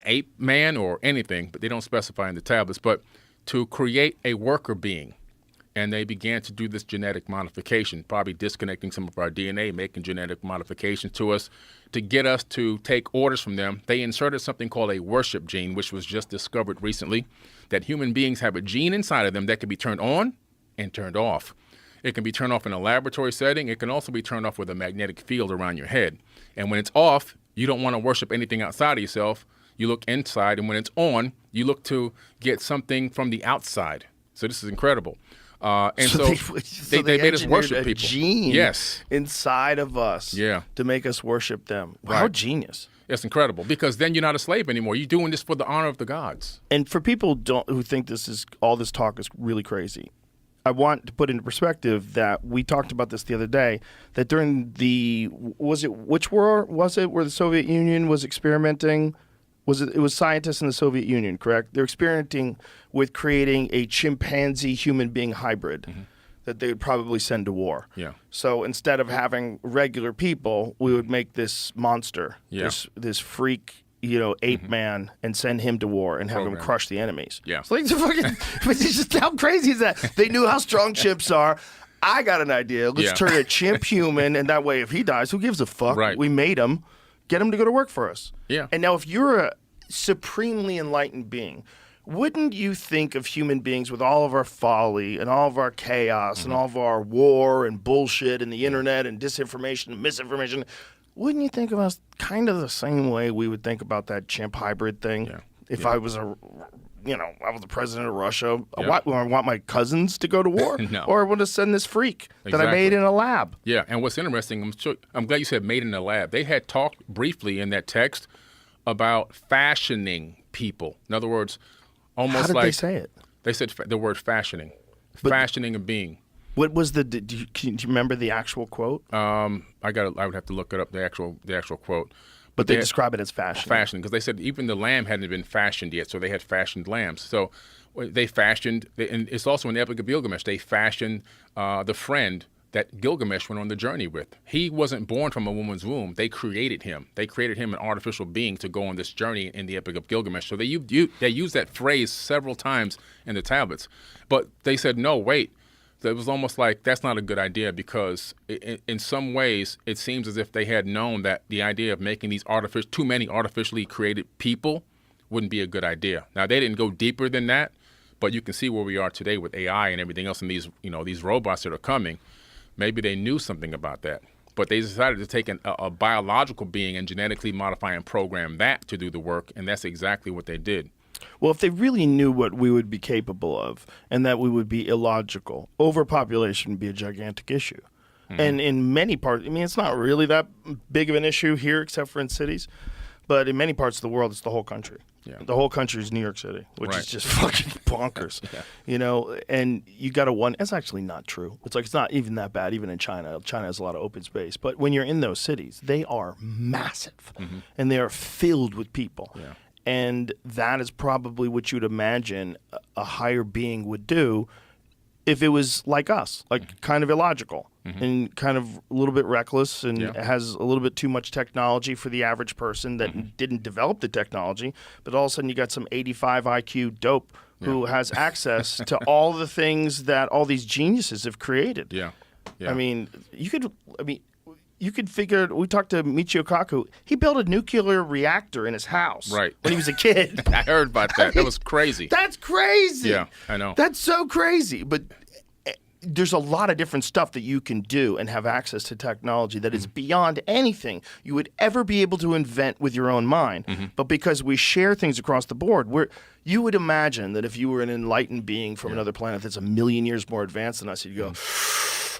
ape man or anything, but they don't specify in the tablets, but to create a worker being. And they began to do this genetic modification, probably disconnecting some of our DNA, making genetic modifications to us to get us to take orders from them. They inserted something called a worship gene, which was just discovered recently, that human beings have a gene inside of them that can be turned on and turned off. It can be turned off in a laboratory setting. It can also be turned off with a magnetic field around your head. And when it's off, you don't want to worship anything outside of yourself. You look inside. And when it's on, you look to get something from the outside. So this is incredible. And so they made us worship people. Gene yes. inside of us to make us worship them. Wow, right. Genius. It's incredible because then you're not a slave anymore. You're doing this for the honor of the gods. And for people who think all this talk is really crazy, I want to put into perspective that we talked about this the other day, that during which war was it where the Soviet Union was experimenting? It was scientists in the Soviet Union, correct? They're experimenting with creating a chimpanzee human being hybrid that they would probably send to war. Yeah. So instead of having regular people, we would make this monster, this freak, ape man, and send him to war and have him crush the enemies. Yeah. So it's just how crazy is that? They knew how strong chimps are. I got an idea. Let's turn a chimp human, and that way, if he dies, who gives a fuck? Right. We made him. Get him to go to work for us. Yeah. And now if you're a supremely enlightened being, wouldn't you think of human beings with all of our folly and all of our chaos and all of our war and bullshit and the internet and disinformation and misinformation, wouldn't you think of us kind of the same way we would think about that chimp hybrid thing? Yeah. If I was I was the president of Russia, I want my cousins to go to war? No. Or I want to send this freak that I made in a lab? Yeah, and what's interesting, I'm glad you said made in a lab. They had talked briefly in that text about fashioning people. In other words, almost How did they say it? They said the word fashioning. Fashioning a being. What was do you remember the actual quote? I would have to look it up, the actual quote. But they describe it as fashion. Fashioning, because they said even the lamb hadn't been fashioned yet, so they had fashioned lambs. So they fashioned, and it's also in the Epic of Gilgamesh, they fashioned the friend that Gilgamesh went on the journey with. He wasn't born from a woman's womb. They created him. They created him an artificial being to go on this journey in the Epic of Gilgamesh. So they used that phrase several times in the tablets. But they said, no, wait. It was almost like that's not a good idea because in some ways it seems as if they had known that the idea of making these too many artificially created people wouldn't be a good idea. Now, they didn't go deeper than that, but you can see where we are today with AI and everything else and these robots that are coming. Maybe they knew something about that, but they decided to take a biological being and genetically modify and program that to do the work, and that's exactly what they did. Well, if they really knew what we would be capable of and that we would be illogical, overpopulation would be a gigantic issue. And in many parts, it's not really that big of an issue here except for in cities, but in many parts of the world, it's the whole country. Yeah. The whole country is New York City, which is just fucking bonkers. And you got to wonder, it's actually not true. It's like, it's not even that bad, even in China. China has a lot of open space. But when you're in those cities, they are massive and they are filled with people. Yeah. And that is probably what you'd imagine a higher being would do if it was like us, like kind of illogical and kind of a little bit reckless and has a little bit too much technology for the average person that didn't develop the technology. But all of a sudden you got some 85 IQ dope who has access to all the things that all these geniuses have created. Yeah. You could figure, we talked to Michio Kaku, he built a nuclear reactor in his house when he was a kid. I heard about that. That was crazy. That's crazy. Yeah, I know. That's so crazy. But there's a lot of different stuff that you can do and have access to technology that is beyond anything you would ever be able to invent with your own mind. But because we share things across the board, you would imagine that if you were an enlightened being from another planet that's a million years more advanced than us, you'd go,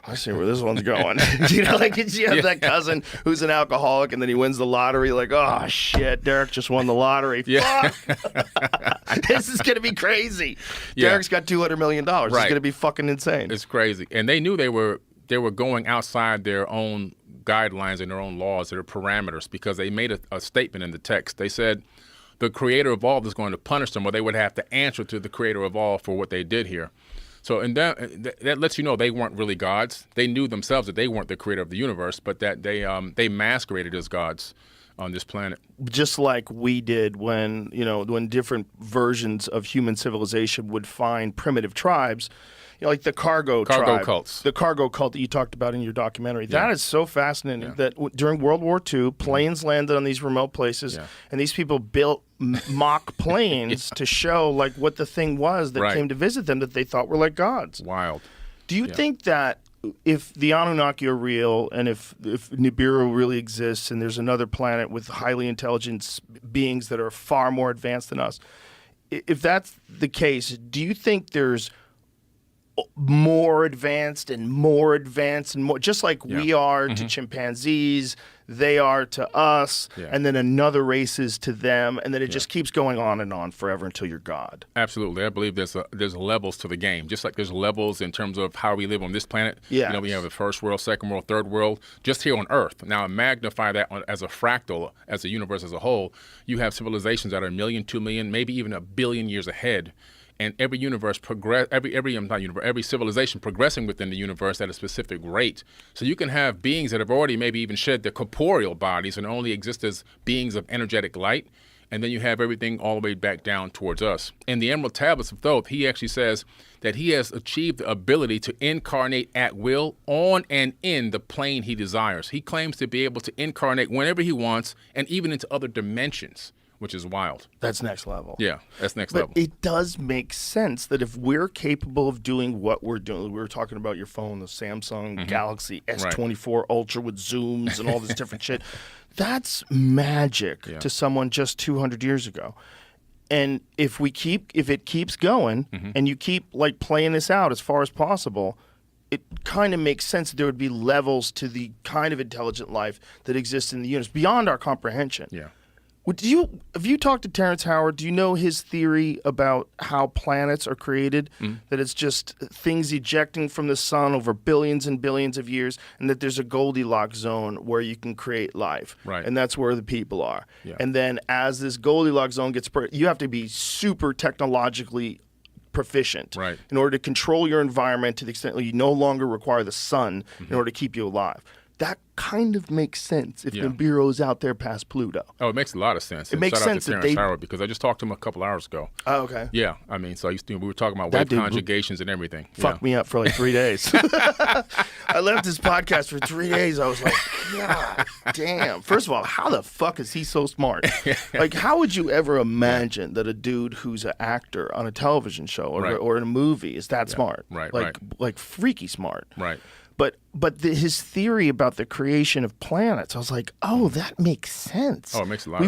I see where this one's going. You have that cousin who's an alcoholic and then he wins the lottery. Like, oh, shit, Derek just won the lottery. Yeah. Fuck. This is going to be crazy. Yeah. Derek's got $200 million. Right. It's going to be fucking insane. It's crazy. And they knew they were going outside their own guidelines and their own laws, their parameters, because they made a statement in the text. They said the creator of all is going to punish them, or they would have to answer to the creator of all for what they did here. So, and that lets you know they weren't really gods. They knew themselves that they weren't the creator of the universe, but that they masqueraded as gods on this planet. Just like we did when different versions of human civilization would find primitive tribes, like the cargo tribe, cults. the cargo cult that you talked about in your documentary. That is so fascinating that during World War II, planes landed on these remote places, and these people built mock planes to show like what the thing was that came to visit them that they thought were like gods. Wild. Do you think that if the Anunnaki are real and if Nibiru really exists and there's another planet with highly intelligent beings that are far more advanced than us, if that's the case, do you think there's more advanced and more advanced and more, just like we are to chimpanzees, they are to us, and then another race is to them, and then it just keeps going on and on forever until you're God? Absolutely. I believe there's levels to the game, just like there's levels in terms of how we live on this planet. Yeah. We have the first world, second world, third world, just here on Earth. Now, magnify that as a fractal, as a universe as a whole. You have civilizations that are 1 million, 2 million, maybe even 1 billion years ahead. And every universe every civilization progressing within the universe at a specific rate. So you can have beings that have already maybe even shed their corporeal bodies and only exist as beings of energetic light. And then you have everything all the way back down towards us. In the Emerald Tablets of Thoth, he actually says that he has achieved the ability to incarnate at will on and in the plane he desires. He claims to be able to incarnate whenever he wants and even into other dimensions, which is wild. That's next level. Yeah, that's next level. But it does make sense that if we're capable of doing what we're doing, we were talking about your phone, the Samsung Galaxy S24 Ultra with zooms and all this different shit. That's magic to someone just 200 years ago. And if it keeps going and you keep like playing this out as far as possible, it kind of makes sense that there would be levels to the kind of intelligent life that exists in the universe beyond our comprehension. Yeah. Have you talked to Terrence Howard? Do you know his theory about how planets are created? That it's just things ejecting from the sun over billions and billions of years, and that there's a Goldilocks zone where you can create life. Right. And that's where the people are. Yeah. And then as this Goldilocks zone gets, you have to be super technologically proficient in order to control your environment to the extent that you no longer require the sun in order to keep you alive. That kind of makes sense if Nibiru is out there past Pluto. Oh, it makes a lot of sense. It makes sense that Terrence Howard, because I just talked to him a couple hours ago. Oh, okay. Yeah, I mean, so we were talking about wave conjugations and everything. Fucked me up for like 3 days. I left this podcast for 3 days. I was like, God damn. First of all, how the fuck is he so smart? Like, how would you ever imagine that a dude who's an actor on a television show or in a movie is that smart? Like freaky smart. Right. But his theory about the creation of planets, I was like, oh, that makes sense. Oh, it makes a lot of sense.